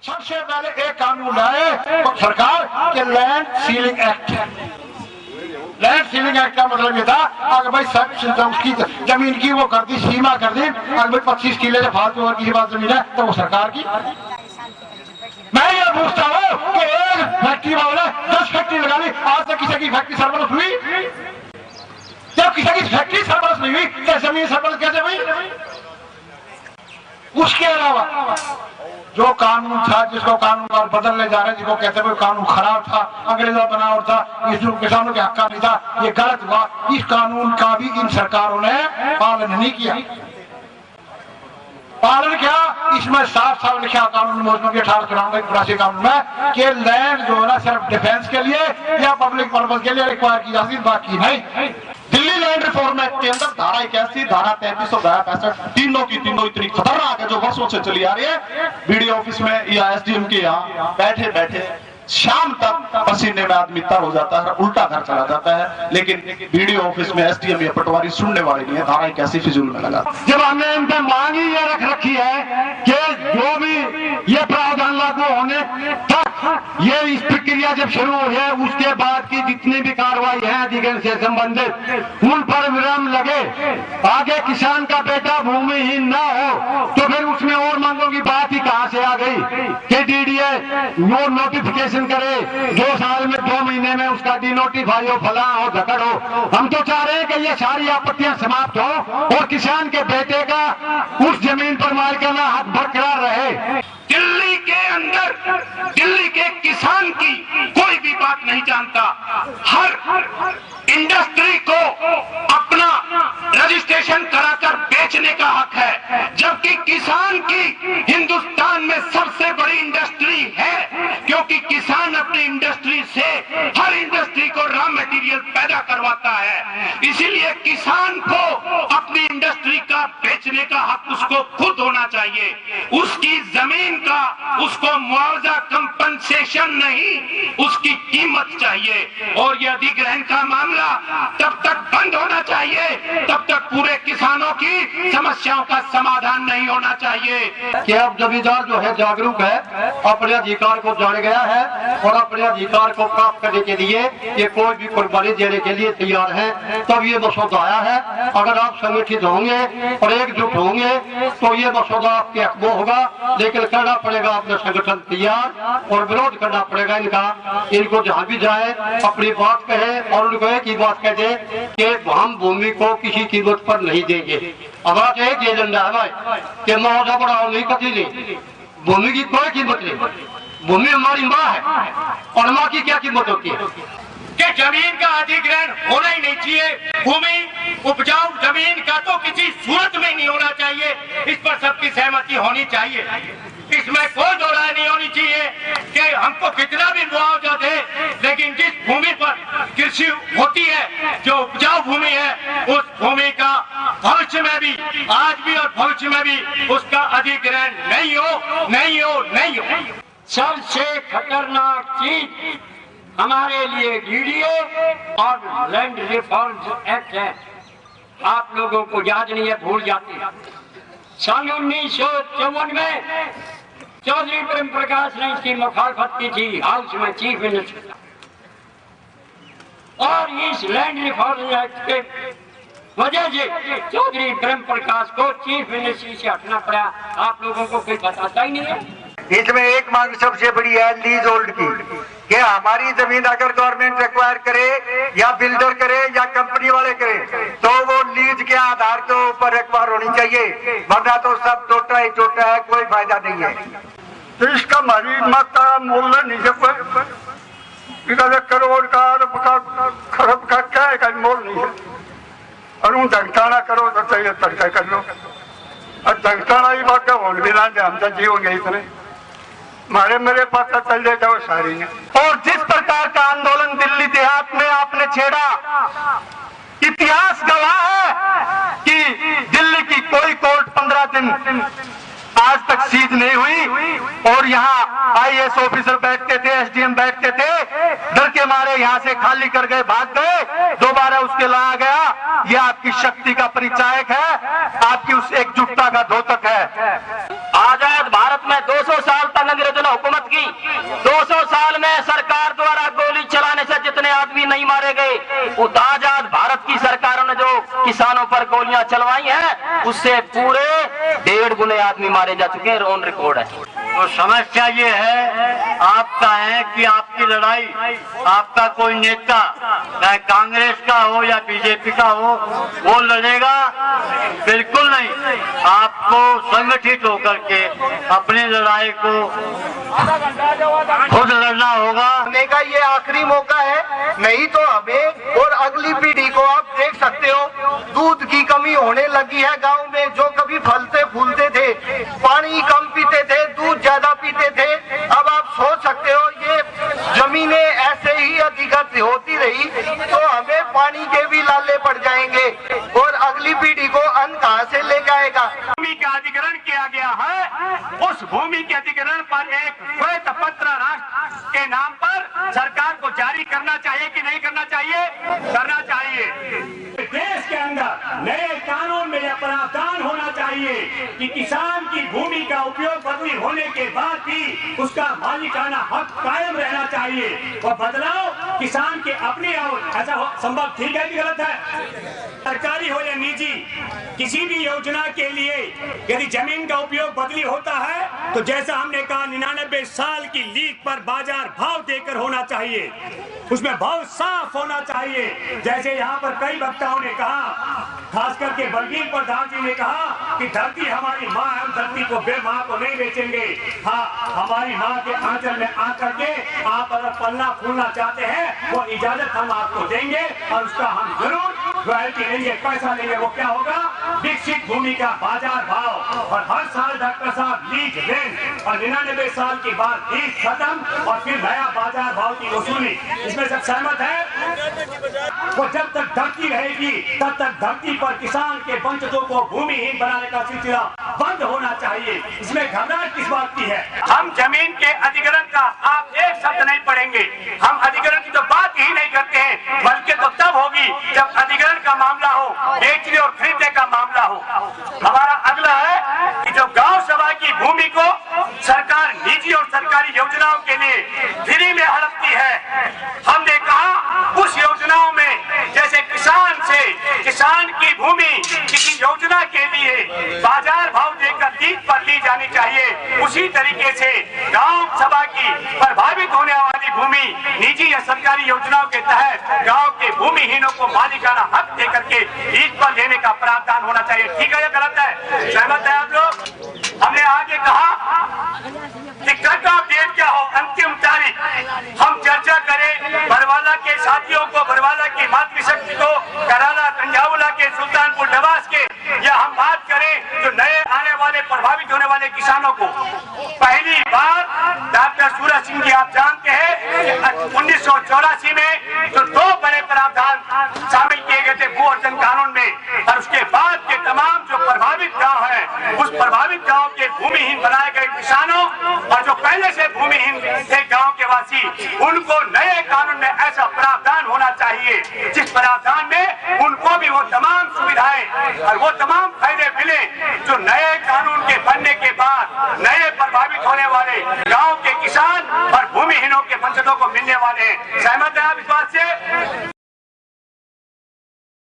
सबसे पहले एक कानून लाए तो सरकार के land ceiling act. Land ceiling act का मतलब ये था अगर भाई उसकी जमीन की वो कर दी, सीमा कर दी, अगर भाई 25 किले से फालतू और किसी बात जमीन है तो वो सरकार की। मैं ये पूछता हूँ कि एक फैक्ट्री वाले 10 फैक्ट्री लगा ली, आज तक किसी की फैक्ट्री सरबलस हुई? जब किसी की फैक्ट्री सरबलस नहीं हुई तो जमीन सरबलस कैसे हुई? उसके अलावा जो कानून था, जिसको कानून का बदलने जा रहे हैं, जिसको कहते हैं कानून खराब था, अंग्रेजों बनावट था, इस किसानों के हक का नहीं था, ये गलत हुआ। इस कानून का भी इन सरकारों ने पालन नहीं किया। पालन क्या? इसमें साफ साफ लिखा कानून मोजमा के 1884 कानून में कि लैंड जो है ना सिर्फ डिफेंस के लिए या पब्लिक पर्पज के लिए रिक्वायर की जाती, बाकी नहीं। दिल्ली लैंड रिफॉर्म एक्ट के अंदर धारा 81, धारा 33 और धारा 65 तीनों की तीनों इतनी खतरनाक है जो वर्षों से चली आ रही है। बीडीओ ऑफिस में या एसडीएम के यहाँ बैठे बैठे शाम तक पसीने में आदमी तर हो जाता है, उल्टा घर चला जाता है, लेकिन बीडीओ ऑफिस में एसडीएम या पटवारी सुनने वाले नहीं है। धारा 81 फिजूल में लगा। जब हमने इन पे मांग ही ये रख रखी है कि जो भी ये प्रावधान लागू होने तक ये इस प्रक्रिया जब शुरू हो है उसके बाद की जितनी भी कार्रवाई है अधिग्रहण से संबंधित उन पर विराम लगे। आगे किसान का बेटा भूमिहीन ना हो तो फिर उसमें और मांगों की बात ही कहां से आ गई कि डीडीए नोटिफिकेशन करे 2 साल में 2 महीने में उसका डिनोटिफाई हो, फला हो, धकड़ हो। हम तो चाह रहे हैं कि ये सारी आपत्तियां समाप्त हो और किसान के बेटे का उस जमीन पर मालिकाना हक बरकरार रहे। दिल्ली के अंदर दिल्ली के किसान की कोई भी बात नहीं जानता। हर इंडस्ट्री को अपना रजिस्ट्रेशन कराकर बेचने का हक है, जबकि किसान की हिंदुस्तान में सबसे बड़ी इंडस्ट्री है, क्योंकि किसान अपनी इंडस्ट्री से हर इंडस्ट्री को रॉ मटेरियल पैदा करवाता है। इसीलिए किसान को अपनी इंडस्ट्री का बेचने का हक उसको खुद होना चाहिए। उसकी जमीन का उसको मुआवजा, कंपनसेशन नहीं, उसकी कीमत चाहिए। और यह अधिग्रहण का मामला तब तक बंद होना चाहिए तब तक पूरे किसानों की समस्याओं का समाधान नहीं होना चाहिए। कि अब जमींदार जो है जागरूक है, अपने अधिकार को जान गया है और अपने अधिकार को प्राप्त करने के लिए ये कोई भी कुर्बानी देने के लिए तैयार है। तब ये मसौदा आया है। अगर आप संगठित होंगे और एकजुट होंगे तो ये मसौदा आपके हक में होगा, लेकिन करना पड़ेगा अपने संगठन तैयार और विरोध करना पड़ेगा इनका। इनको जहाँ भी जाए अपनी बात कहे और उनको एक ही बात कह दे कि हम भूमि को किसी कीमत पर नहीं देंगे। हमारा तो एक एजेंडा है भाई कि मुआवजा बढ़ाओ नहीं, कभी नहीं, भूमि की कोई कीमत नहीं। भूमि हमारी माँ है और माँ की क्या कीमत होती है कि जमीन का अधिग्रहण होना ही नहीं चाहिए। भूमि उपजाऊ जमीन का तो किसी सूरत में नहीं होना चाहिए। इस पर सबकी सहमति होनी चाहिए। इसमें कोई दो राय नहीं होनी चाहिए कि हमको कितना भी मुआवजा दे, लेकिन जिस भूमि पर कृषि होती है, जो उपजाऊ भूमि है, उस भूमि का भविष्य में भी, आज भी और भविष्य में भी उसका अधिग्रहण नहीं हो, नहीं हो, नहीं हो। सबसे खतरनाक चीज हमारे लिए डीडीए और लैंड रिफॉर्म एक्ट है। आप लोगों को याद नहीं है, भूल जाते हैं। सन 1954 में चौधरी प्रेम प्रकाश ने इसकी मुखालफत की थी हाउस में चीफ मिनिस्टर, और इस लैंड रिफॉर्म एक्ट के वजह से चौधरी प्रेम प्रकाश को चीफ मिनिस्ट्री से हटना पड़ा। आप लोगों को कोई बताता ही नहीं है। इसमें एक मांग सबसे बड़ी है लीज होल्ड की, कि हमारी जमीन अगर गवर्नमेंट एक्वायर करे या बिल्डर करे या कंपनी वाले करे तो वो लीज के आधार के ऊपर एक्वायर होनी चाहिए, वरना तो सब टोटा ही टोटा है, कोई फायदा नहीं है। तो इसका हमारी मत का मूल्य नहीं है, 1 करोड़ का खरब का क्या है, मोल नहीं है। और उन धंटाना करो तो चाहिए तड़का कर लो, और धंटाना ही बात होल भी ना हम तो जीवन गई तरह मारे मेरे पास चल जाओ सारी ने। और जिस प्रकार का आंदोलन दिल्ली देहात में आपने छेड़ा, इतिहास गवाह है कि दिल्ली की कोई कोर्ट 15 दिन आज तक सीज नहीं हुई, और यहाँ आईएएस ऑफिसर बैठते थे, एसडीएम बैठते थे, डर के मारे यहाँ से खाली कर गए, भाग गए, दोबारा उसके लाया गया। ये आपकी शक्ति का परिचायक है, आपकी उस एकजुटता का द्योतक है। आजाद भारत में 200 साल तक अंग्रेजों ने हुकूमत की। 200 साल में सरकार द्वारा गोली चलाने से जितने आदमी नहीं मारे गए, आजाद भारत की सरकारों ने जो किसानों पर गोलियां चलवाई हैं, उससे पूरे 1.5 गुने आदमी मारे जा चुके हैं। ऑन रिकॉर्ड है। तो समस्या ये है आपका है कि आपकी लड़ाई आपका कोई नेता, चाहे कांग्रेस का हो या बीजेपी का हो, वो लड़ेगा? बिल्कुल नहीं। आपको संगठित होकर के अपनी लड़ाई को खुद लड़ना होगा। करने का ये आखिरी मौका है, नहीं तो हमें और अगली पीढ़ी को आप देख सकते हो, दूध की कमी होने लगी है गांव में। जो कभी फलते फूलते थे, पानी कम पीते थे, दूध ज्यादा पीते थे, अब आप सोच सकते हो ये जमीनें ऐसे ही अधिगत होती रही तो हमें पानी के भी लाले पड़ जाएंगे और अगली पीढ़ी को अन्न कहां से लेकर आएगा। भूमि का अधिग्रहण किया गया है, उस भूमि के अधिग्रहण पर एक श्वेत पत्र राष्ट्र के नाम पर सरकार को जारी करना चाहिए कि नहीं करना चाहिए? करना चाहिए। देश के अंदर नए कानून में यह प्रावधान होना चाहिए कि किसान की भूमि का उपयोग बदली होने के बाद भी उसका मालिकाना हक कायम रहना चाहिए। वह बदलाव किसान के अपने और ऐसा संभव ठीक है कि गलत है? सरकारी हो या निजी, किसी भी योजना के लिए यदि जमीन का उपयोग बदली होता है तो जैसा हमने कहा 99 साल की लीज पर बाजार भाव देकर होना चाहिए, उसमें भाव साफ होना चाहिए। जैसे यहाँ पर कई वक्ताओं ने कहा, खास करके बलबीर प्रधान जी ने कहा कि धरती हमारी माँ है, हम धरती को बेमाँ को नहीं बेचेंगे। हाँ, हमारी माँ के आंचल में आकर के आप अगर पलना फूलना चाहते हैं वो इजाजत हम आपको देंगे और उसका हम जरूर रॉयल्टी लेंगे, पैसा लेंगे। वो क्या होगा? विकसित भूमि का बाजार भाव। और हर साल डॉक्टर साहब लीज रेंट और 99 साल के बाद लीज खत्म और फिर नया बाजार भाव की वसूली। इसमें सब सहमत है? वो जब तक धरती रहेगी तब तक धरती पर किसान के वंचितों को भूमिहीन बनाने का सिलसिला बंद होना चाहिए। इसमें घबराहट किस बात की है? हम जमीन के अधिग्रहण का आप एक शब्द नहीं पढ़ेंगे। हम अधिग्रहण की तो बात ही नहीं करते हैं, बल्कि तो तब होगी जब अधिग्रहण का मामला हो, बेचने और खरीदने का मामला हो। हमारा अगला है कि जो गांव सभा की भूमि को सरकार निजी और सरकारी योजनाओं के लिए फ्री में हड़पती है, हमने कहा उस योजनाओं में जैसे किसान की भूमि किसी योजना के लिए बाजार भाव देकर लीज पर ली जानी चाहिए, उसी तरीके से गांव सभा की प्रभावित होने वाली भूमि निजी या सरकारी योजनाओं के तहत गांव के भूमिहीनों को मालिकाना हक देकर के लीज पर लेने का प्रावधान होना चाहिए। ठीक है या गलत है? सहमत है आप लोग? हमने आगे कहा कि कट ऑफ डेट क्या हो, अंतिम तारीख हम चर्चा करें। बरवाला के साथियों को, बरवाला की मातृशक्ति को, कराला तंजावुला के, सुल्तानपुर नवाज के, या हम बात करें जो नए आने वाले प्रभावित होने वाले किसानों को। पहली बार डॉक्टर सूरज सिंह जी आप जानते हैं कि 1984 में जो 2 बड़े प्रावधान शामिल किए गए थे भू अर्जन कानून में, और उसके बाद के तमाम जो प्रभावित गांव हैं, उस प्रभावित गांव के भूमिहीन बनाए गए किसानों और जो पहले से भूमिहीन थे गांव के वासी, उनको नए कानून में ऐसा प्रावधान होना चाहिए जिस प्रावधान में उनको भी वो तमाम सुविधाएं और वो तमाम फायदे मिले जो नए कानून के बनने के बाद नए प्रभावित होने वाले गांव के किसान और भूमिहीनों के वंचितों को मिलने वाले हैं। सहमत है आप इस बात से?